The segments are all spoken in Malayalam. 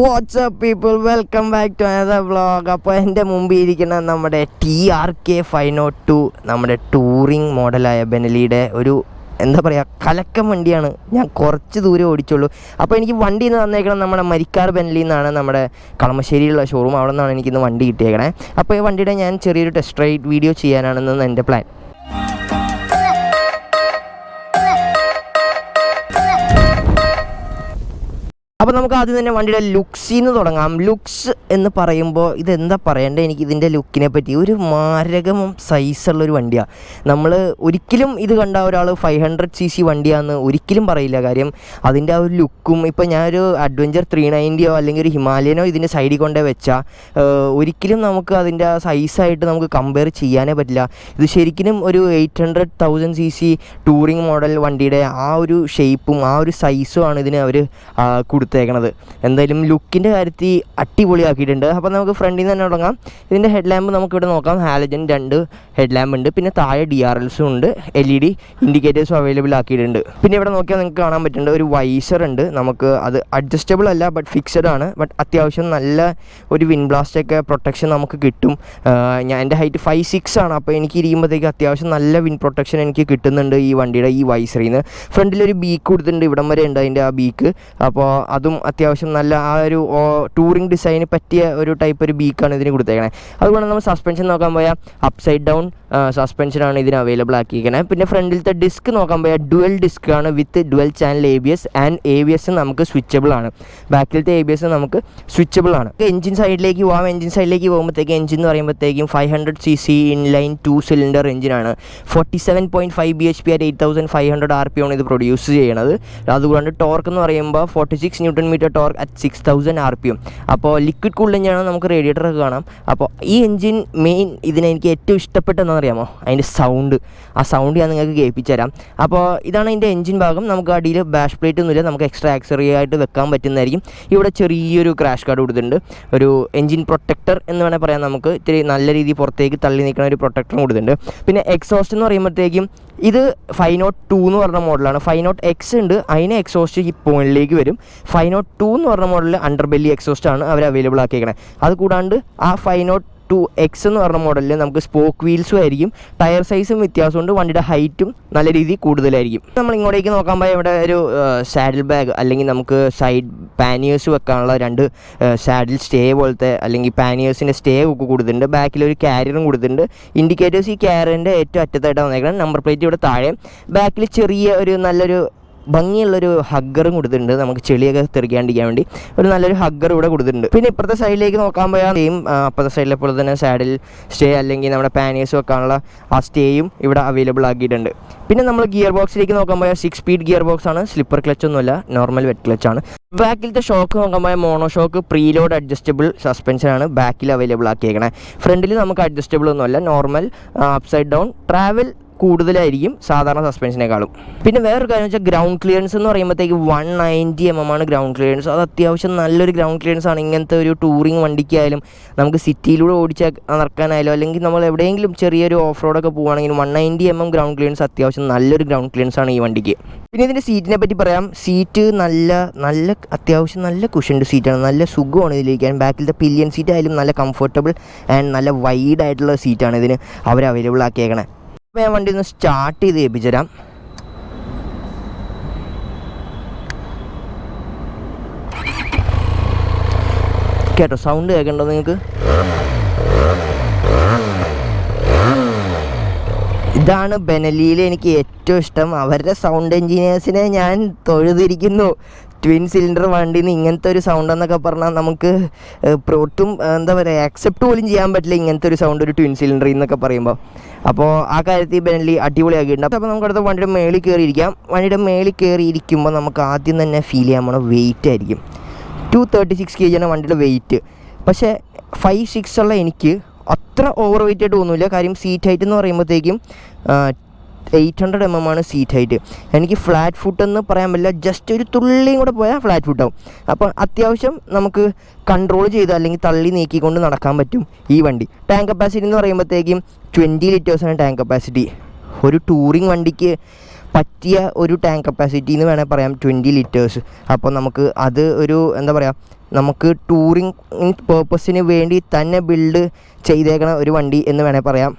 What's up people, welcome back to another vlog. അപ്പോൾ എൻ്റെ മുമ്പിൽ ഇരിക്കുന്ന നമ്മുടെ TRK502 നമ്മുടെ ടൂറിങ് മോഡലായ ബെനലിയുടെ ഒരു എന്താ പറയുക കലക്കം വണ്ടിയാണ്. ഞാൻ കുറച്ച് ദൂരം ഓടിച്ചുള്ളൂ. അപ്പോൾ എനിക്ക് വണ്ടി ഇന്ന് തന്നേക്കണം നമ്മുടെ മരിക്കാർ ബെനലി എന്നാണ് നമ്മുടെ കളമശ്ശേരിയിലുള്ള ഷോറൂം. അവിടെ നിന്നാണ് എനിക്കിന്ന് വണ്ടി കിട്ടിയേക്കണേ. അപ്പോൾ ഈ വണ്ടിയുടെ ഞാൻ ചെറിയൊരു ടെസ്റ്റ് റൈഡ് വീഡിയോ ചെയ്യാനാണെന്ന് എൻ്റെ പ്ലാൻ. അപ്പോൾ നമുക്ക് ആദ്യം തന്നെ വണ്ടിയുടെ ലുക്സിൽ നിന്ന് തുടങ്ങാം. ലുക്സ് എന്ന് പറയുമ്പോൾ ഇതെന്താ പറയേണ്ടത്, എനിക്ക് ഇതിൻ്റെ ലുക്കിനെ പറ്റി ഒരു മാരകം സൈസുള്ളൊരു വണ്ടിയാണ്. നമ്മൾ ഒരിക്കലും ഇത് കണ്ട ഒരാൾ 500cc വണ്ടിയാണെന്ന് ഒരിക്കലും പറയില്ല. കാര്യം അതിൻ്റെ ആ ഒരു ലുക്കും, ഇപ്പോൾ ഞാനൊരു അഡ്വഞ്ചർ 390 അല്ലെങ്കിൽ ഒരു ഹിമാലയനോ ഇതിൻ്റെ സൈഡിൽ കൊണ്ടേ വെച്ചാൽ ഒരിക്കലും നമുക്ക് അതിൻ്റെ ആ സൈസായിട്ട് നമുക്ക് കമ്പയർ ചെയ്യാനേ പറ്റില്ല. ഇത് ശരിക്കും ഒരു 800,000cc ടൂറിങ് മോഡൽ വണ്ടിയുടെ ആ ഒരു ഷേപ്പും ആ ഒരു സൈസുമാണ് ഇതിന് അവർ കൊടുത്തേക്കണത്. എന്തായാലും ലുക്കിൻ്റെ കാര്യത്തിൽ അടിപൊളിയാക്കിയിട്ടുണ്ട്. അപ്പോൾ നമുക്ക് ഫ്രണ്ടിൽ നിന്ന് തന്നെ തുടങ്ങാം. ഇതിൻ്റെ ഹെഡ് ലാമ്പ് നമുക്കിവിടെ നോക്കാം. ഹാലജൻ 2 ഹെഡ് ലാമ്പ് ഉണ്ട്. പിന്നെ താഴെ DRLസും ഉണ്ട്. LED ഇൻഡിക്കേറ്റേഴ്സും അവൈലബിൾ ആക്കിയിട്ടുണ്ട്. പിന്നെ ഇവിടെ നോക്കിയാൽ നിങ്ങൾക്ക് കാണാൻ പറ്റുന്നുണ്ട് ഒരു വൈസർ ഉണ്ട്. നമുക്ക് അത് അഡ്ജസ്റ്റബിൾ അല്ല, ബട്ട് ഫിക്സഡ് ആണ്. ബട്ട് അത്യാവശ്യം നല്ല ഒരു വിൻ ബ്ലാസ്റ്റൊക്കെ പ്രൊട്ടക്ഷൻ നമുക്ക് കിട്ടും. എൻ്റെ ഹൈറ്റ് 5'6" ആണ്. അപ്പോൾ എനിക്ക് ഇരിക്കുമ്പോഴത്തേക്ക് അത്യാവശ്യം നല്ല വിൻ പ്രൊട്ടക്ഷൻ എനിക്ക് കിട്ടുന്നുണ്ട് ഈ വണ്ടിയുടെ ഈ വൈസറിൽ നിന്ന്. ഫ്രണ്ടിലൊരു ബീക്ക് കൊടുത്തിട്ടുണ്ട്, ഇവിടം വരെ ഉണ്ട് അതിൻ്റെ ആ ബീക്ക്. അപ്പോൾ അതും അത്യാവശ്യം നല്ല ആ ഒരു ടൂറിംഗ് ഡിസൈന് പറ്റിയ ഒരു ടൈപ്പ് ഒരു ബീക്കാണ് ഇതിന് കൊടുത്തേക്കണേ. അതുകൊണ്ട് നമ്മൾ സസ്പെൻഷൻ നോക്കാൻ പോയാൽ അപ്സൈഡ് ഡൗൺ സസ്പെൻഷനാണ് ഇതിന് അവൈലബിൾ ആക്കിയിരിക്കണേ. പിന്നെ ഫ്രണ്ടിലത്തെ ഡിസ്ക് നോക്കാൻ പോയാൽ ഡുവൽ ഡിസ്ക് ആണ് വിത്ത് dual channel ABS and ABS നമുക്ക് സ്വിച്ചബിൾ ആണ്. ബാക്കിലത്തെ ABS നമുക്ക് സ്വിച്ചബിൾ ആണ്. എഞ്ചിൻ സൈഡിലേക്ക് പോകാം. എഞ്ചിൻ സൈഡിലേക്ക് പോകുമ്പോഴത്തേക്ക് എഞ്ചിൻ എന്ന് പറയുമ്പോഴത്തേക്കും 500cc ഇൻലൈൻ 2 സിലിണ്ടർ എഞ്ചിനാണ്. 47.5 bhp at 8500 rpm ആണ് ഇത് പ്രൊഡ്യൂസ് ചെയ്യണത്. അതുകൊണ്ട് ടോർക്ക് എന്ന് പറയുമ്പോൾ 46 Nm ടോർക്ക് അറ്റ് 6000 rpm. അപ്പോൾ ലിക്വിഡ് കൂൾഡ് എഞ്ചിനാണ്. നമുക്ക് റേഡിയേറ്ററൊക്കെ കാണാം. അപ്പോൾ ഈ എഞ്ചിൻ മെയിൻ ഇതിന് എനിക്ക് ഏറ്റവും ഇഷ്ടപ്പെട്ടതെന്ന് അറിയാമോ, അതിൻ്റെ സൗണ്ട്. ആ സൗണ്ട് ഞാൻ നിങ്ങൾക്ക് കേൾപ്പിച്ചു തരാം. അപ്പോൾ ഇതാണ് അതിൻ്റെ എഞ്ചിൻ ഭാഗം. നമുക്ക് അടിയിൽ ബാഷ് പ്ലേറ്റ് ഒന്നുമില്ല, നമുക്ക് എക്സ്ട്രാ ആക്സറി ആയിട്ട് വെക്കാൻ പറ്റുന്നതായിരിക്കും. ഇവിടെ ചെറിയൊരു ക്രാഷ് കാർഡ് കൊടുത്തിട്ടുണ്ട്. ഒരു എഞ്ചിൻ പ്രൊട്ടക്ടർ എന്ന് വേണേൽ പറയാം. നമുക്ക് ഇത്തിരി നല്ല രീതിയിൽ പുറത്തേക്ക് തള്ളി നിൽക്കുന്ന ഒരു പ്രൊട്ടക്ടറും കൊടുത്തിട്ടുണ്ട്. പിന്നെ എക്സോസ്റ്റ് എന്ന് പറയുമ്പോഴത്തേക്കും ഇത് 502 എന്ന് പറഞ്ഞ മോഡലാണ്. 500X ഉണ്ട്, അതിന് എക്സോസ്റ്റ് ഈ പോയിന്റിലേക്ക് വരും. 502 എന്ന് പറഞ്ഞ മോഡലിൽ അണ്ടർ ബെല്ലി എക്സോസ്റ്റ് ആണ് അവർ അവൈലബിൾ ആക്കിയേക്കണേ. അത് കൂടാണ്ട് ആ 502X എന്ന് പറഞ്ഞ മോഡലിൽ നമുക്ക് സ്പോക്ക് വീൽസും ആയിരിക്കും. ടയർ സൈസും വ്യത്യാസമുണ്ട്. വണ്ടിയുടെ ഹൈറ്റും നല്ല രീതിയിൽ കൂടുതലായിരിക്കും. നമ്മൾ ഇങ്ങോട്ടേക്ക് നോക്കാൻ പോയാൽ ഇവിടെ ഒരു സാഡിൽ ബാഗ് അല്ലെങ്കിൽ നമുക്ക് സൈഡ് പാനിയേഴ്സ് വെക്കാനുള്ള 2 സാഡിൽ സ്റ്റേ പോലത്തെ അല്ലെങ്കിൽ പാനിയേഴ്സിൻ്റെ സ്റ്റേ ഒക്കെ കൊടുത്തിട്ടുണ്ട്. ബാക്കിലൊരു ക്യാരിയറും കൊടുത്തിട്ടുണ്ട്. ഇൻഡിക്കേറ്റേഴ്സ് ഈ ക്യാരിയറിൻ്റെ ഏറ്റവും അറ്റത്തായിട്ടാണ് വന്നേക്കുന്നത്. നമ്പർ പ്ലേറ്റ് ഇവിടെ താഴെ. ബാക്കിൽ ചെറിയ ഒരു നല്ലൊരു ഭംഗിയുള്ളൊരു ഹഗ്ഗറും കൊടുത്തിട്ടുണ്ട്. നമുക്ക് ചെളിയൊക്കെ തെറിക്കാണ്ടിരിക്കാൻ വേണ്ടി ഒരു നല്ലൊരു ഹഗ്ഗർ ഇവിടെ കൊടുത്തിട്ടുണ്ട്. പിന്നെ ഇപ്പുറത്തെ സൈഡിലേക്ക് നോക്കാൻ പോയാൽ സെയിം അപ്പുറത്തെ സൈഡിലെ പോലെ തന്നെ സാഡിൽ സ്റ്റേ അല്ലെങ്കിൽ നമ്മുടെ പാനിയേഴ്സ് വെക്കാനുള്ള ആ സ്റ്റേയും ഇവിടെ അവൈലബിൾ ആക്കിയിട്ടുണ്ട്. പിന്നെ നമ്മൾ ഗിയർ ബോക്സിലേക്ക് നോക്കാൻ പോയാൽ 6 സ്പീഡ് ഗിയർ ബോക്സ് ആണ്. സ്ലിപ്പർ ക്ലച്ച് ഒന്നുമല്ല, നോർമൽ വെറ്റ് ക്ലച്ച് ആണ്. ബാക്കിലത്തെ ഷോക്ക് നോക്കാൻ പോയാൽ മോണോ ഷോക്ക് പ്രീലോഡ് അഡ്ജസ്റ്റബിൾ സസ്പെൻഷനാണ് ബാക്കിൽ അവൈലബിൾ ആക്കിയേക്കണേ. ഫ്രണ്ടിൽ നമുക്ക് അഡ്ജസ്റ്റബിൾ ഒന്നുമല്ല, നോർമൽ അപ്സൈഡ് ഡൗൺ. ട്രാവൽ കൂടുതലായിരിക്കും സാധാരണ സസ്പെൻഷനേക്കാളും. പിന്നെ വേറൊരു കാര്യം വെച്ചാൽ ഗ്രൗണ്ട് ക്ലിയറൻസ് എന്ന് പറയുമ്പോഴത്തേക്ക് 190 mm ആണ് ഗ്രൗണ്ട് ക്ലിയറൻസ്. അത് അത്യാവശ്യം നല്ലൊരു ഗ്രൗണ്ട് ക്ലിയറൻസ് ആണ്. ഇങ്ങനത്തെ ഒരു ടൂറിങ് വണ്ടിക്കായാലും നമുക്ക് സിറ്റിയിലൂടെ ഓടിച്ച് നടക്കാനായാലും അല്ലെങ്കിൽ നമ്മൾ എവിടെയെങ്കിലും ചെറിയൊരു ഓഫ് റോഡൊക്കെ പോകുകയാണെങ്കിൽ 190 mm ഗ്രൗണ്ട് ക്ലിയറൻസ് അത്യാവശ്യം നല്ലൊരു ഗ്രൗണ്ട് ക്ലിയറൻസ് ആണ് ഈ വണ്ടിക്ക്. പിന്നെ ഇതിൻ്റെ സീറ്റിനെ പറ്റി പറയാം. സീറ്റ് നല്ല അത്യാവശ്യം നല്ല കുഷൻഡ് സീറ്റാണ്. നല്ല സുഖമാണ് ഇതിലിരിക്കാൻ. ബാക്കിലത്തെ പില്ലിയൻ സീറ്റ് ആയാലും നല്ല കംഫർട്ടബിൾ ആൻഡ് നല്ല വൈഡ് ആയിട്ടുള്ള സീറ്റാണ് ഇതിന് അവർ അവൈലബിൾ ആക്കിയേക്കണേ. അപ്പോൾ ഞാൻ വണ്ടി ഒന്ന് സ്റ്റാർട്ട് ചെയ്ത് ഏൽപ്പിച്ചു തരാം. കേട്ടോ, സൗണ്ട് കേൾക്കണ്ടോ നിങ്ങൾക്ക്? ഇതാണ് ബെനലിയിൽ എനിക്ക് ഏറ്റവും ഇഷ്ടം. അവരുടെ സൗണ്ട് എൻജിനീയേഴ്സിനെ ഞാൻ തൊഴുതിരിക്കുന്നു. ട്വിൻ സിലിണ്ടർ വണ്ടിയിൽ നിന്ന് ഇങ്ങനത്തെ ഒരു സൗണ്ട് എന്നൊക്കെ പറഞ്ഞാൽ നമുക്ക് ഒട്ടും എന്താ പറയുക ആക്സെപ്റ്റ് പോലും ചെയ്യാൻ പറ്റില്ല ഇങ്ങനത്തെ ഒരു സൗണ്ട് ഒരു ട്വിൻ സിലിണ്ടറിൽ എന്നൊക്കെ പറയുമ്പോൾ. അപ്പോൾ ആ കാര്യത്തിൽ ബെനലി അടിപൊളിയാക്കിയിട്ടുണ്ട്. അപ്പോൾ നമുക്ക് അടുത്ത വണ്ടിയുടെ മേളിൽ കയറിയിരിക്കാം. വണ്ടിയുടെ മേളിൽ കയറിയിരിക്കുമ്പോൾ നമുക്ക് ആദ്യം തന്നെ ഫീൽ ചെയ്യാൻ പോണ വെയിറ്റ് ആയിരിക്കും. 236 kg ആണ് വണ്ടിയുടെ വെയിറ്റ്. പക്ഷേ 5'6" ഉള്ള എനിക്ക് അത്ര ഓവർ വെയിറ്റ് ആയിട്ട് തോന്നില്ല. കാര്യം സീറ്റ് ഹൈറ്റ് എന്ന് പറയുമ്പോഴത്തേക്കും 800 mm ആണ് സീറ്റ് ഹൈറ്റ്. എനിക്ക് ഫ്ലാറ്റ് ഫുട്ട് എന്ന് പറയാൻ പറ്റില്ല, ജസ്റ്റ് ഒരു തുള്ളിയും കൂടെ പോയാൽ ഫ്ലാറ്റ് ഫുട്ടാവും. അപ്പോൾ അത്യാവശ്യം നമുക്ക് കൺട്രോൾ ചെയ്ത് അല്ലെങ്കിൽ തള്ളി നീക്കിക്കൊണ്ട് നടക്കാൻ പറ്റും ഈ വണ്ടി. ടാങ്ക് കപ്പാസിറ്റി എന്ന് പറയുമ്പോഴത്തേക്കും 20 ലിറ്റേഴ്സാണ് ടാങ്ക് കപ്പാസിറ്റി. ഒരു ടൂറിങ് വണ്ടിക്ക് പറ്റിയ ഒരു ടാങ്ക് കപ്പാസിറ്റി എന്ന് വേണമെങ്കിൽ പറയാം 20 ലിറ്റേഴ്സ്. അപ്പോൾ നമുക്ക് അത് ഒരു എന്താ പറയുക നമുക്ക് ടൂറിങ് പേർപ്പസിന് വേണ്ടി തന്നെ ബിൽഡ് ചെയ്തേക്കണ ഒരു വണ്ടി എന്ന് വേണേൽ പറയാം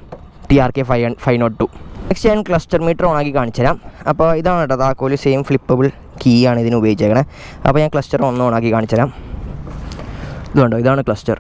TRK502. നെക്സ്റ്റ് ഞാൻ ക്ലസ്റ്റർ മീറ്റർ ഓണാക്കി കാണിച്ചു തരാം. അപ്പോൾ ഇതാണ് കേട്ടോ താക്കോല്, സെയിം ഫ്ലിപ്പബിൾ കീ ആണ് ഇതിന് ഉപയോഗിച്ചേക്കണേ. അപ്പോൾ ഞാൻ ക്ലസ്റ്റർ ഓണാക്കി കാണിച്ചു തരാം. ഇതുണ്ടോ, ഇതാണ് ക്ലസ്റ്റർ.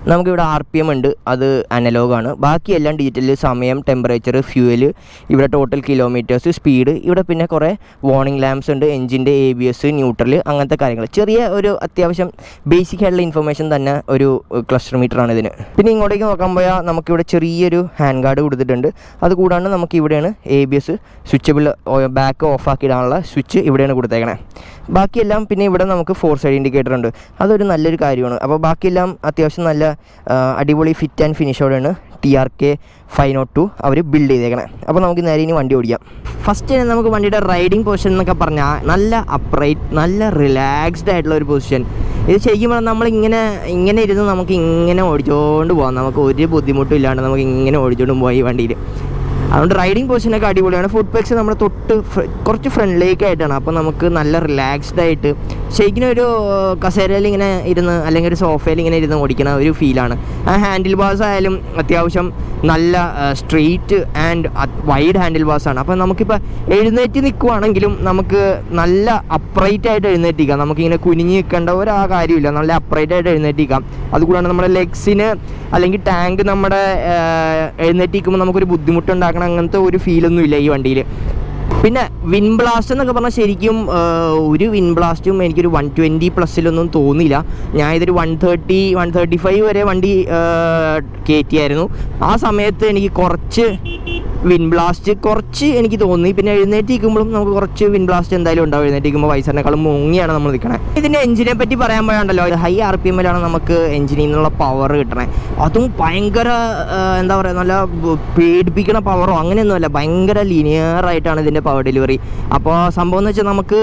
നമുക്കിവിടെ RPM ഉണ്ട്, അത് അനലോഗാണ്. ബാക്കിയെല്ലാം ഡിജിറ്റൽ, സമയം, ടെമ്പറേച്ചർ, ഫ്യൂവൽ, ഇവിടെ ടോട്ടൽ കിലോമീറ്റേഴ്സ്, സ്പീഡ്, ഇവിടെ പിന്നെ കുറേ വാർണിംഗ് ലാംപ്സ് ഉണ്ട്, എൻജിൻ്റെ ABS, ന്യൂട്രൽ, അങ്ങനത്തെ കാര്യങ്ങൾ. ചെറിയ ഒരു അത്യാവശ്യം ബേസിക് ആയിട്ടുള്ള ഇൻഫർമേഷൻ തന്നെ ഒരു ക്ലസ്റ്റർ മീറ്ററാണ് ഇതിന്. പിന്നെ ഇങ്ങോട്ടേക്ക് നോക്കാൻ പോയാൽ നമുക്കിവിടെ ചെറിയൊരു ഹാൻഡ് ഗാർഡ് കൊടുത്തിട്ടുണ്ട്. അതുകൂടാണ്ട് നമുക്ക് ഇവിടെയാണ് ABS സ്വിച്ചബിൾ, ബാക്ക് ഓഫ് ആക്കിയിടാനുള്ള സ്വിച്ച് ഇവിടെയാണ് കൊടുത്തേക്കണേ. ബാക്കിയെല്ലാം പിന്നെ ഇവിടെ നമുക്ക് 4 സൈഡ് ഇൻഡിക്കേറ്റർ ഉണ്ട്, അതൊരു നല്ലൊരു കാര്യമാണ്. അപ്പോൾ ബാക്കിയെല്ലാം അത്യാവശ്യം നല്ല അടിപൊളി ഫിറ്റ് ആൻഡ് ഫിനിഷോടെയാണ് TRK502 അവർ ബിൽഡ് ചെയ്തേക്കണേ. അപ്പോൾ നമുക്ക് നേരെ ഇനി വണ്ടി ഓടിക്കാം. ഫസ്റ്റ് തന്നെ നമുക്ക് വണ്ടിയുടെ റൈഡിങ് പൊസിഷൻ എന്നൊക്കെ പറഞ്ഞാൽ നല്ല അപ്രൈറ്റ്, നല്ല റിലാക്സ്ഡ് ആയിട്ടുള്ള ഒരു പൊസിഷൻ. ഇത് ശരിക്കും പറഞ്ഞാൽ നമ്മളിങ്ങനെ ഇരുന്ന് നമുക്ക് ഇങ്ങനെ ഓടിച്ചുകൊണ്ട് പോകാം, നമുക്ക് ഒരു ബുദ്ധിമുട്ടും ഇല്ലാണ്ട് നമുക്ക് ഇങ്ങനെ ഓടിച്ചുകൊണ്ടും പോയി ഈ വണ്ടിയിൽ. അതുകൊണ്ട് റൈഡിങ് പൊസിഷനൊക്കെ അടിപൊളിയാണ്. ഫുഡ് പെക്സ് നമ്മുടെ തൊട്ട് കുറച്ച് ഫ്രണ്ടിലേക്കായിട്ടാണ്. അപ്പോൾ നമുക്ക് നല്ല റിലാക്സ്ഡ് ആയിട്ട് ശരിക്കും ഒരു കസേരയിൽ ഇങ്ങനെ ഇരുന്ന് അല്ലെങ്കിൽ ഒരു സോഫയിൽ ഇങ്ങനെ ഇരുന്ന് ഓടിക്കുന്ന ഒരു ഫീലാണ്. ആ ഹാൻഡിൽ ബാർസ് ആയാലും അത്യാവശ്യം നല്ല സ്ട്രെയിറ്റ് ആൻഡ് വൈഡ് ഹാൻഡിൽ ബാർസാണ്. അപ്പോൾ നമുക്കിപ്പോൾ എഴുന്നേറ്റ് നിൽക്കുവാണെങ്കിലും നമുക്ക് നല്ല അപ്രൈറ്റായിട്ട് എഴുന്നേറ്റിക്കാം. നമുക്കിങ്ങനെ കുനിഞ്ഞ് നിൽക്കേണ്ട ഒരു കാര്യമില്ല, നല്ല അപ്രൈറ്റായിട്ട് എഴുന്നേറ്റിക്കാം. അതുകൂടാണ് നമ്മുടെ ലെഗ്സിന് അല്ലെങ്കിൽ ടാങ്ക് നമ്മുടെ എഴുന്നേറ്റിക്കുമ്പോൾ നമുക്കൊരു ബുദ്ധിമുട്ടുണ്ടാക്കണം, അങ്ങനത്തെ ഒരു ഫീലൊന്നും ഇല്ല ഈ വണ്ടിയിൽ. പിന്നെ വിൻ ബ്ലാസ്റ്റ് എന്നൊക്കെ പറഞ്ഞാൽ ശരിക്കും ഒരു വിൻ ബ്ലാസ്റ്റും എനിക്കൊരു 120+ തോന്നിയില്ല. ഞാൻ ഇതൊരു 135 വരെ വണ്ടി കയറ്റിയായിരുന്നു. ആ സമയത്ത് എനിക്ക് കുറച്ച് വിൻ ബ്ലാസ്റ്റ് എനിക്ക് തോന്നി. പിന്നെ എഴുന്നേറ്റിരിക്കുമ്പോഴും നമുക്ക് കുറച്ച് വിൻ ബ്ലാസ്റ്റ് എന്തായാലും ഉണ്ടാവും. എഴുന്നേറ്റിരിക്കുമ്പോൾ വൈസറിനേക്കാളും മുങ്ങിയാണ് നമ്മൾ നിൽക്കണേ. ഇതിൻ്റെ എഞ്ചിനെ പറ്റി പറയാൻ പോയാണ്ടല്ലോ, ഹൈ RPMലാണ് നമുക്ക് എഞ്ചിനിൽ നിന്നുള്ള പവർ കിട്ടണേ. അതും ഭയങ്കര എന്താ പറയുക, നല്ല പേടിപ്പിക്കണ പവറോ അങ്ങനെയൊന്നുമല്ല, ഭയങ്കര ലീനിയറായിട്ടാണ് ഇതിൻ്റെ പവർ ഡെലിവറി. അപ്പോൾ സംഭവം എന്ന് വെച്ചാൽ നമുക്ക്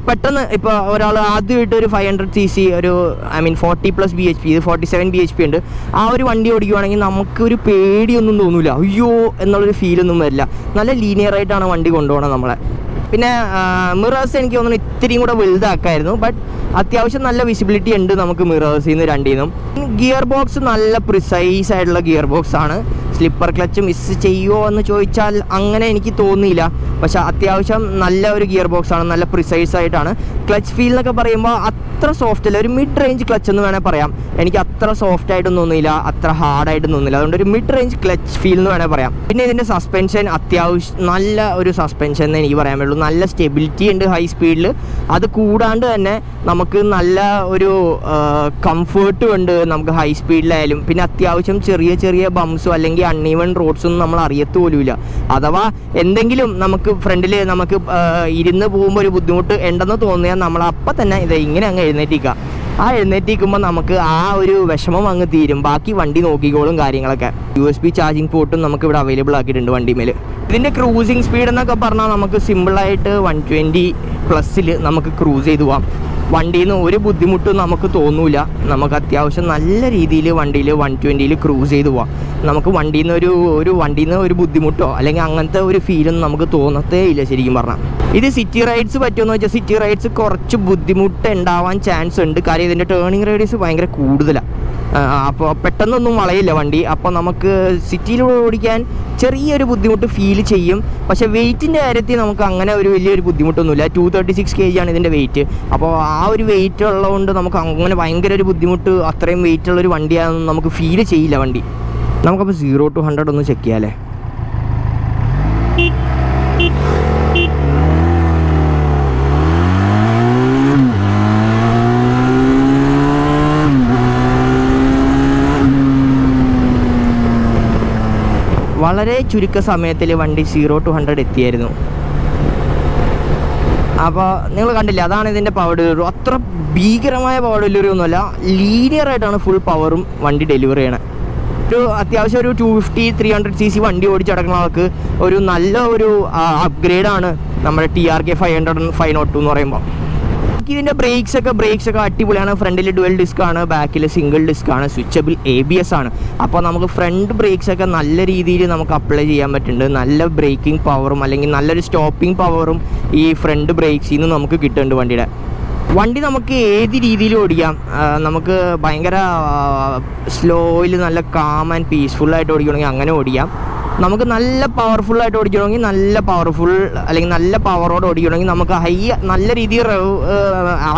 പെട്ടെന്ന് ഇപ്പോൾ ഒരാൾ ആദ്യമായിട്ട് ഒരു 500cc ഒരു 40+ bhp, ഇത് 47 bhp ഉണ്ട്, ആ ഒരു വണ്ടി ഓടിക്കുവാണെങ്കിൽ നമുക്കൊരു പേടിയൊന്നും തോന്നില്ല, അയ്യോ എന്നുള്ളൊരു ഫീലൊന്നും വരില്ല. നല്ല ലീനിയറായിട്ടാണ് വണ്ടി കൊണ്ടുപോകണം നമ്മളെ. പിന്നെ മിറേഴ്സ് എനിക്ക് തോന്നുന്നു ഇത്തിരിയും കൂടെ വലുതാക്കായിരുന്നു, ബട്ട് അത്യാവശ്യം നല്ല വിസിബിലിറ്റി ഉണ്ട് നമുക്ക് മിറേഴ്സിൽ നിന്ന് രണ്ടിനും. ഗിയർ ബോക്സ് നല്ല പ്രിസൈസ് ആയിട്ടുള്ള ഗിയർ ബോക്സ് ആണ്. സ്ലിപ്പർ ക്ലച്ച് മിസ് ചെയ്യുമോ എന്ന് ചോദിച്ചാൽ അങ്ങനെ എനിക്ക് തോന്നിയില്ല. പക്ഷെ അത്യാവശ്യം നല്ല ഒരു ഗിയർ ബോക്സ് ആണ്, നല്ല പ്രിസൈസ് ആയിട്ടാണ്. ക്ലച്ച് ഫീൽ എന്നൊക്കെ പറയുമ്പോൾ അത്ര സോഫ്റ്റ് അല്ല, ഒരു മിഡ് റേഞ്ച് ക്ലച്ച് എന്ന് വേണേൽ പറയാം. എനിക്ക് അത്ര സോഫ്റ്റ് ആയിട്ടും തോന്നിയില്ല, അത്ര ഹാർഡായിട്ടും തോന്നില്ല. അതുകൊണ്ട് ഒരു മിഡ് റേഞ്ച് ക്ലച്ച് ഫീൽ എന്ന് വേണേൽ പറയാം. പിന്നെ ഇതിൻ്റെ സസ്പെൻഷൻ അത്യാവശ്യം നല്ല ഒരു സസ്പെൻഷൻ എന്ന് എനിക്ക് പറയാൻ പറ്റുള്ളൂ. നല്ല സ്റ്റെബിലിറ്റി ഉണ്ട് ഹൈ സ്പീഡിൽ. അത് കൂടാണ്ട് തന്നെ നമുക്ക് നല്ല ഒരു കംഫേർട്ടും ഉണ്ട് നമുക്ക് ഹൈ സ്പീഡിലായാലും. പിന്നെ അത്യാവശ്യം ചെറിയ ബംസോ അല്ലെങ്കിൽ അൺഈവൺ റോഡ്സൊന്നും നമ്മൾ അറിയത്ത് പോലുമില്ല. അഥവാ എന്തെങ്കിലും നമുക്ക് ഫ്രണ്ടിൽ നമുക്ക് ഇരുന്ന് പോകുമ്പോൾ ഒരു ബുദ്ധിമുട്ട് ഉണ്ടെന്ന് തോന്നിയാൽ നമ്മൾ അപ്പം തന്നെ ഇത് ഇങ്ങനെ അങ്ങ് എഴുന്നേറ്റിക്കുക. ആ എഴുന്നേറ്റിക്കുമ്പോൾ നമുക്ക് ആ ഒരു വിഷമം അങ്ങ് തീരും, ബാക്കി വണ്ടി നോക്കിക്കോളും കാര്യങ്ങളൊക്കെ. USB ചാർജിങ് പോർട്ടും നമുക്ക് ഇവിടെ അവൈലബിൾ ആക്കിയിട്ടുണ്ട് വണ്ടിമേൽ. ഇതിൻ്റെ ക്രൂസിങ് സ്പീഡ് എന്നൊക്കെ പറഞ്ഞാൽ നമുക്ക് സിമ്പിളായിട്ട് 120+ നമുക്ക് ക്രൂസ് ചെയ്ത് പോകാം. വണ്ടിയിൽ നിന്ന് ഒരു ബുദ്ധിമുട്ടും നമുക്ക് തോന്നില്ല. നമുക്ക് അത്യാവശ്യം നല്ല രീതിയിൽ വണ്ടിയിൽ 120 ക്രൂസ് ചെയ്ത് പോവാം. നമുക്ക് വണ്ടിയിൽ നിന്ന് ഒരു ബുദ്ധിമുട്ടോ അല്ലെങ്കിൽ അങ്ങനത്തെ ഒരു ഫീലൊന്നും നമുക്ക് തോന്നത്തേ ഇല്ല ശരിക്കും പറഞ്ഞാൽ. ഇത് സിറ്റി റൈഡ്സ് പറ്റുമെന്ന് വെച്ചാൽ സിറ്റി റൈഡ്സ് കുറച്ച് ബുദ്ധിമുട്ട് ഉണ്ടാവാൻ ചാൻസ് ഉണ്ട്. കാര്യം ഇതിൻ്റെ ടേണിങ് റേഡിയസ് ഭയങ്കര കൂടുതലാണ്. അപ്പോൾ പെട്ടെന്നൊന്നും വളയില്ല വണ്ടി. അപ്പോൾ നമുക്ക് സിറ്റിയിലൂടെ ഓടിക്കാൻ ചെറിയൊരു ബുദ്ധിമുട്ട് ഫീൽ ചെയ്യും. പക്ഷേ വെയിറ്റിൻ്റെ കാര്യത്തിൽ നമുക്ക് അങ്ങനെ ഒരു വലിയൊരു ബുദ്ധിമുട്ടൊന്നുമില്ല. 236 kg ആണ് ഇതിൻ്റെ വെയിറ്റ്. അപ്പോൾ ആ ഒരു വെയിറ്റ് ഉള്ളതുകൊണ്ട് നമുക്ക് അങ്ങനെ ഭയങ്കര ഒരു ബുദ്ധിമുട്ട്, അത്രയും വെയിറ്റുള്ളൊരു വണ്ടിയാണെന്ന് നമുക്ക് ഫീൽ ചെയ്യില്ല വണ്ടി. നമുക്കപ്പോൾ 0 to 100 ഒന്ന് ചെക്ക് ചെയ്യാമല്ലേ. വളരെ ചുരുക്ക സമയത്തിൽ വണ്ടി 0 to 100 എത്തിയായിരുന്നു. അപ്പോൾ നിങ്ങൾ കണ്ടില്ല, അതാണ് ഇതിൻ്റെ പവർ ഡെലിവറി. അത്ര ഭീകരമായ പവർ ഡെലിവറി ഒന്നുമല്ല, ലീനിയറായിട്ടാണ് ഫുൾ പവറും വണ്ടി ഡെലിവറി ചെയ്യണത്. അത്യാവശ്യം ഒരു 250-300cc വണ്ടി ഓടിച്ചടക്കുന്നവർക്ക് ഒരു നല്ല ഒരു അപ്ഗ്രേഡാണ് നമ്മുടെ TRK502 എന്ന് പറയുമ്പോൾ. ഇതിൻ്റെ ബ്രേക്സ് ഒക്കെ അടിപൊളിയാണ്. ഫ്രണ്ടിൽ ഡുവൽ ഡിസ്ക് ആണ്, ബാക്കിൽ സിംഗിൾ ഡിസ്ക് ആണ്, സ്വിച്ചബിൾ ABS ആണ്. അപ്പോൾ നമുക്ക് ഫ്രണ്ട് ബ്രേക്സ് ഒക്കെ നല്ല രീതിയിൽ നമുക്ക് അപ്ലൈ ചെയ്യാൻ പറ്റുന്നുണ്ട്. നല്ല ബ്രേക്കിംഗ് പവറും അല്ലെങ്കിൽ നല്ലൊരു സ്റ്റോപ്പിംഗ് പവറും ഈ ഫ്രണ്ട് ബ്രേക്സിൽ നിന്ന് നമുക്ക് കിട്ടുന്നുണ്ട് വണ്ടിയുടെ. വണ്ടി നമുക്ക് ഏത് രീതിയിൽ ഓടിക്കാം. നമുക്ക് ഭയങ്കര സ്ലോയിൽ നല്ല കാം ആൻഡ് പീസ്ഫുള്ളായിട്ട് ഓടിക്കണമെങ്കിൽ അങ്ങനെ ഓടിക്കാം. നമുക്ക് നല്ല പവർഫുള്ളായിട്ട് ഓടിക്കണമെങ്കിൽ നല്ല പവർഫുൾ അല്ലെങ്കിൽ നല്ല പവറോട് ഓടിക്കണമെങ്കിൽ നമുക്ക് നല്ല രീതിയിൽ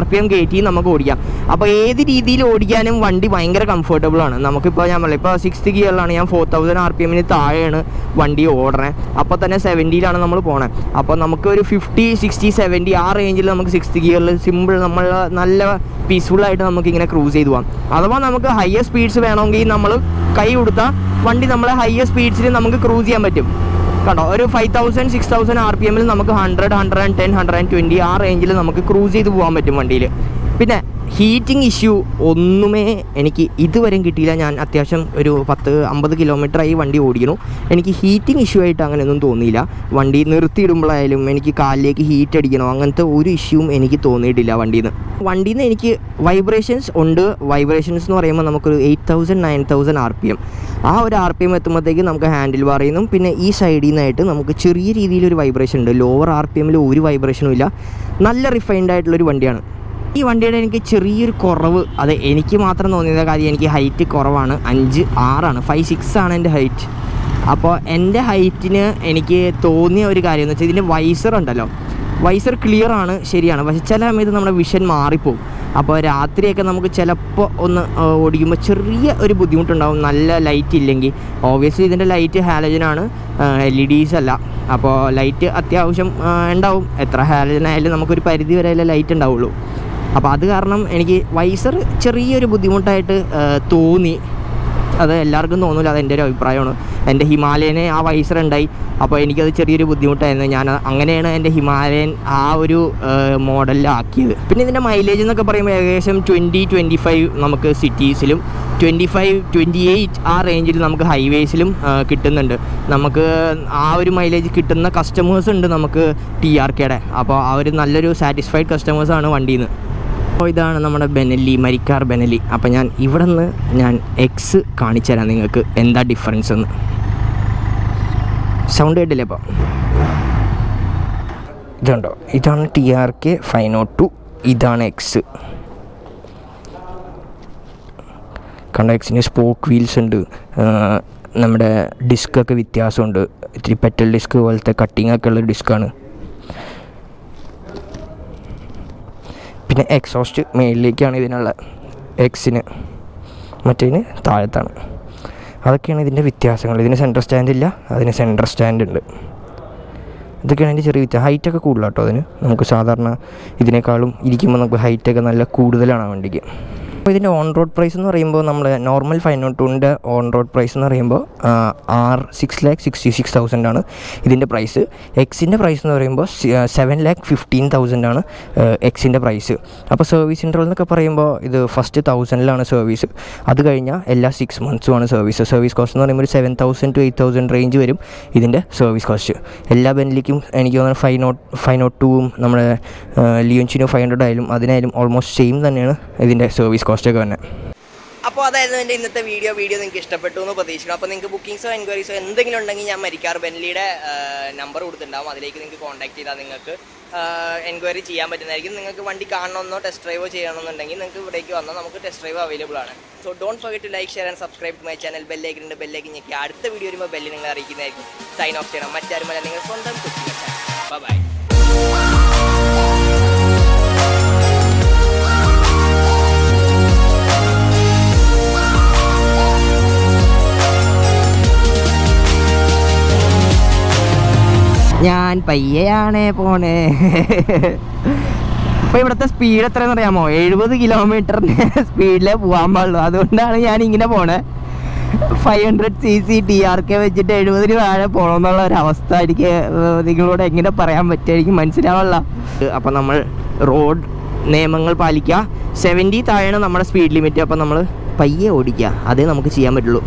RPM കയറ്റി നമുക്ക് ഓടിക്കാം. അപ്പോൾ ഏത് രീതിയിൽ ഓടിക്കാനും വണ്ടി ഭയങ്കര കംഫർട്ടബിളാണ്. നമുക്കിപ്പോൾ ഞാൻ പറയാം, ഇപ്പോൾ 6th ഗിയറിലാണ് ഞാൻ 4000 RPM താഴെയാണ് വണ്ടി ഓടണേ. അപ്പോൾ തന്നെ 70യിലാണ് നമ്മൾ പോണേ. അപ്പോൾ നമുക്ക് ഒരു 50, 60, 70 ആ റേഞ്ചിൽ നമുക്ക് 6th ഗിയറിൽ സിമ്പിൾ നമ്മൾ നല്ല പീസ്ഫുള്ളായിട്ട് നമുക്കിങ്ങനെ ക്രൂസ് ചെയ്ത് പോകാം. അഥവാ നമുക്ക് ഹയർ സ്പീഡ്സ് വേണമെങ്കിൽ നമ്മൾ കൈ കൊടുത്താൽ വണ്ടി നമ്മളെ ഹയർ സ്പീഡ്സിൽ നമുക്ക് ക്രൂസ് ചെയ്യാൻ പറ്റും. കണ്ടോ, ഒരു 5000, 6000 RPM നമുക്ക് 100, 110, 120 ആ റേഞ്ചിൽ നമുക്ക് ക്രൂസ് ചെയ്ത് പോകാൻ പറ്റും വണ്ടിയിൽ. പിന്നെ ഹീറ്റിംഗ് ഇഷ്യൂ ഒന്നുമേ എനിക്ക് ഇതുവരെയും കിട്ടിയില്ല. ഞാൻ അത്യാവശ്യം ഒരു 10-50 കിലോമീറ്ററായി വണ്ടി ഓടിക്കുന്നു. എനിക്ക് ഹീറ്റിംഗ് ഇഷ്യൂ ആയിട്ട് അങ്ങനെയൊന്നും തോന്നിയില്ല. വണ്ടി നിർത്തിയിടുമ്പോഴായാലും എനിക്ക് കാലിലേക്ക് ഹീറ്റ് അടിക്കണോ അങ്ങനത്തെ ഒരു ഇഷ്യൂവും എനിക്ക് തോന്നിയിട്ടില്ല വണ്ടിയിൽ നിന്ന്. എനിക്ക് വൈബ്രേഷൻസ് ഉണ്ട്. വൈബ്രേഷൻസ് എന്ന് പറയുമ്പോൾ നമുക്കൊരു 8000, 9000 RPM ആ ഒരു RPM എത്തുമ്പോഴത്തേക്ക് നമുക്ക് ഹാൻഡിൽ ബാറിൽ നിന്നും പിന്നെ ഈ സൈഡിൽ നിന്നായിട്ട് നമുക്ക് ചെറിയ രീതിയിലൊരു വൈബ്രേഷൻ ഉണ്ട്. ലോവർ RPMൽ ഒരു വൈബ്രേഷനും ഇല്ല. നല്ല റിഫൈൻഡ് ആയിട്ടുള്ളൊരു വണ്ടിയാണ്. ഈ വണ്ടിയുടെ എനിക്ക് ചെറിയൊരു കുറവ്, അത് എനിക്ക് മാത്രം തോന്നിയ കാര്യം, എനിക്ക് ഹൈറ്റ് കുറവാണ്. 5'6" 5'6" ആണ് എൻ്റെ ഹൈറ്റ്. അപ്പോൾ എൻ്റെ ഹൈറ്റിന് എനിക്ക് തോന്നിയ ഒരു കാര്യം എന്ന് വെച്ചാൽ ഇതിൻ്റെ വൈസർ ഉണ്ടല്ലോ, വൈസർ ക്ലിയർ ആണ്, ശരിയാണ്. പക്ഷേ ചില സമയത്ത് നമ്മുടെ വിഷൻ മാറിപ്പോവും. അപ്പോൾ രാത്രിയൊക്കെ നമുക്ക് ചിലപ്പോൾ ഒന്ന് ഓടിക്കുമ്പോൾ ചെറിയ ഒരു ബുദ്ധിമുട്ടുണ്ടാവും നല്ല ലൈറ്റ് ഇല്ലെങ്കിൽ. ഓബ്വിയസ്ലി ഇതിൻ്റെ ലൈറ്റ് ഹാലജനാണ്, LEDs അല്ല. അപ്പോൾ ലൈറ്റ് അത്യാവശ്യം ഉണ്ടാവും. എത്ര ഹാലജൻ ആയാലും നമുക്കൊരു പരിധി വരെ ലൈറ്റ് ഉണ്ടാവുള്ളൂ. അപ്പോൾ അത് കാരണം എനിക്ക് വൈസർ ചെറിയൊരു ബുദ്ധിമുട്ടായിട്ട് തോന്നി. അത് എല്ലാവർക്കും തോന്നില്ല, അതെൻ്റെ ഒരു അഭിപ്രായമാണ്. എൻ്റെ ഹിമാലയനെ ആ വൈസർ ഉണ്ടായി, അപ്പോൾ എനിക്കത് ചെറിയൊരു ബുദ്ധിമുട്ടായിരുന്നു. ഞാൻ അങ്ങനെയാണ് എൻ്റെ ഹിമാലയൻ ആ ഒരു മോഡലിലാക്കിയത്. പിന്നെ ഇതിൻ്റെ മൈലേജ് എന്നൊക്കെ പറയുമ്പോൾ ഏകദേശം 20-25 നമുക്ക് സിറ്റീസിലും 25-28 ആ റേഞ്ചിൽ നമുക്ക് ഹൈവേസിലും കിട്ടുന്നുണ്ട്. നമുക്ക് ആ ഒരു മൈലേജ് കിട്ടുന്ന കസ്റ്റമേഴ്സ് ഉണ്ട് നമുക്ക് TRKയുടെ. അപ്പോൾ ആ ഒരു നല്ലൊരു സാറ്റിസ്ഫൈഡ് കസ്റ്റമേഴ്സാണ് വണ്ടിയിൽ നിന്ന്. അപ്പോൾ ഇതാണ് നമ്മുടെ മരിക്കാർ ബെനലി. അപ്പോൾ ഞാൻ ഇവിടെ നിന്ന് X കാണിച്ചു തരാം നിങ്ങൾക്ക് എന്താ ഡിഫറൻസ് എന്ന്. സൗണ്ട് കേട്ടില്ലേ? അപ്പോൾ ഇതുണ്ടോ, ഇതാണ് TRK502, ഇതാണ് X. കണ്ടോ, Xന് സ്പോക്ക് വീൽസ് ഉണ്ട്. നമ്മുടെ ഡിസ്കൊക്കെ വ്യത്യാസമുണ്ട്. ഇത്തിരി പെറ്റൽ ഡിസ്ക് പോലത്തെ കട്ടിങ്ങൊക്കെ ഉള്ള ഡിസ്ക്കാണ്. പിന്നെ എക്സോസ്റ്റ് മേളിലേക്കാണ് ഇതിനുള്ള, Xന് മറ്റേതിന് താഴത്താണ്. അതൊക്കെയാണ് ഇതിൻ്റെ വ്യത്യാസങ്ങൾ. ഇതിന് സെൻറ്റർ സ്റ്റാൻഡ് ഇല്ല, അതിന് സെൻറ്റർ സ്റ്റാൻഡ് ഉണ്ട്. ഇതൊക്കെയാണ് അതിൻ്റെ ചെറിയ വ്യത്യാസം. ഹൈറ്റൊക്കെ കൂടുതലാണ് കേട്ടോ അതിന്. നമുക്ക് സാധാരണ ഇതിനേക്കാളും ഇരിക്കുമ്പോൾ നമുക്ക് ഹൈറ്റൊക്കെ നല്ല കൂടുതലാണ് വണ്ടിക്ക്. അപ്പോൾ ഇതിൻ്റെ ഓൺ റോഡ് പ്രൈസ് എന്ന് പറയുമ്പോൾ നമ്മൾ നോർമൽ 502ൻ്റെ ഓൺ റോഡ് പ്രൈസ് എന്ന് പറയുമ്പോൾ 6,66,000 ആണ് ഇതിൻ്റെ പ്രൈസ്. Xൻ്റെ പ്രൈസ് എന്ന് പറയുമ്പോൾ 7,15,000 ആണ് Xൻ്റെ പ്രൈസ്. അപ്പോൾ സർവീസ് ഇൻ്റർവൽ എന്നൊക്കെ പറയുമ്പോൾ ഇത് ഫസ്റ്റ് 1000-ലാണ് സർവീസ്. അത് കഴിഞ്ഞാൽ എല്ലാ 6 മന്ത്സുമാണ് സർവീസ്. സർവീസ് കോസ്റ്റ് എന്ന് പറയുമ്പോൾ ഒരു 7,000 to 8,000 റേഞ്ച് വരും ഇതിൻ്റെ സർവീസ് കോസ്റ്റ്. എല്ലാ ബെൻലിക്കും എനിക്ക് തോന്നുന്നു 502ഉം നമ്മുടെ ലിയോൺസിനോ 500 ആയാലും അതിനായാലും ഓൾമോസ്റ്റ് സെയിം തന്നെയാണ് ഇതിൻ്റെ സർവീസ് കോസ്റ്റ് ഒക്കെ തന്നെ. അപ്പോൾ അതായിരുന്നു എൻ്റെ ഇന്നത്തെ വീഡിയോ നിങ്ങൾക്ക് ഇഷ്ടപ്പെട്ടു എന്ന് പ്രതീക്ഷിക്കണം. അപ്പോൾ നിങ്ങൾക്ക് ബുക്കിങ്സോ എൻക്വയറീസോ എന്തെങ്കിലും ഉണ്ടെങ്കിൽ ഞാൻ മരിക്കാർ ബെൻലിയുടെ നമ്പർ കൊടുത്തിട്ടുണ്ടാവും. അതിലേക്ക് നിങ്ങൾക്ക് കോൺടാക്ട് ചെയ്താൽ നിങ്ങൾക്ക് എൻക്വയറി ചെയ്യാൻ പറ്റുന്നതായിരിക്കും. നിങ്ങൾക്ക് വണ്ടി കാണണമെന്നോ ടെസ്റ്റ് ഡ്രൈവോ ചെയ്യണമെന്നുണ്ടെങ്കിൽ നിങ്ങൾക്ക് ഇവിടേക്ക് വന്നാൽ നമുക്ക് ടെസ്റ്റ് ഡ്രൈവ് അവൈലബിൾ ആണ്. So don't forget to like, share and subscribe to my channel. ബെല്ലേക്ക് ഞെക്കി അടുത്ത വീഡിയോ വരുമ്പോൾ ബെല്ല് നിങ്ങൾ അറിയിക്കുന്നതായിരിക്കും. സൈൻ ഓഫ് ചെയ്യണം. മറ്റാരുമല്ല, നിങ്ങൾ സ്വന്തം കൊച്ചി. ബൈ. ഞാൻ പയ്യെയാണേ പോണേ. അപ്പോൾ ഇവിടുത്തെ സ്പീഡ് എത്രയെന്ന് അറിയാമോ? 70 കിലോമീറ്ററിന് സ്പീഡിലേ പോകാൻ പാടുള്ളൂ. അതുകൊണ്ടാണ് ഞാൻ ഇങ്ങനെ പോണേ. 500cc TRK വെച്ചിട്ട് 70 താഴെ പോകണമെന്നുള്ള ഒരവസ്ഥ എനിക്ക് നിങ്ങളോട് എങ്ങനെ പറയാൻ പറ്റുക, എനിക്ക് മനസ്സിലാവില്ല. അപ്പോൾ നമ്മൾ റോഡ് നിയമങ്ങൾ പാലിക്കുക. 70 താഴെയാണ് നമ്മുടെ സ്പീഡ് ലിമിറ്റ്. അപ്പോൾ നമ്മൾ പയ്യെ ഓടിക്കുക, അതേ നമുക്ക് ചെയ്യാൻ പറ്റുള്ളൂ.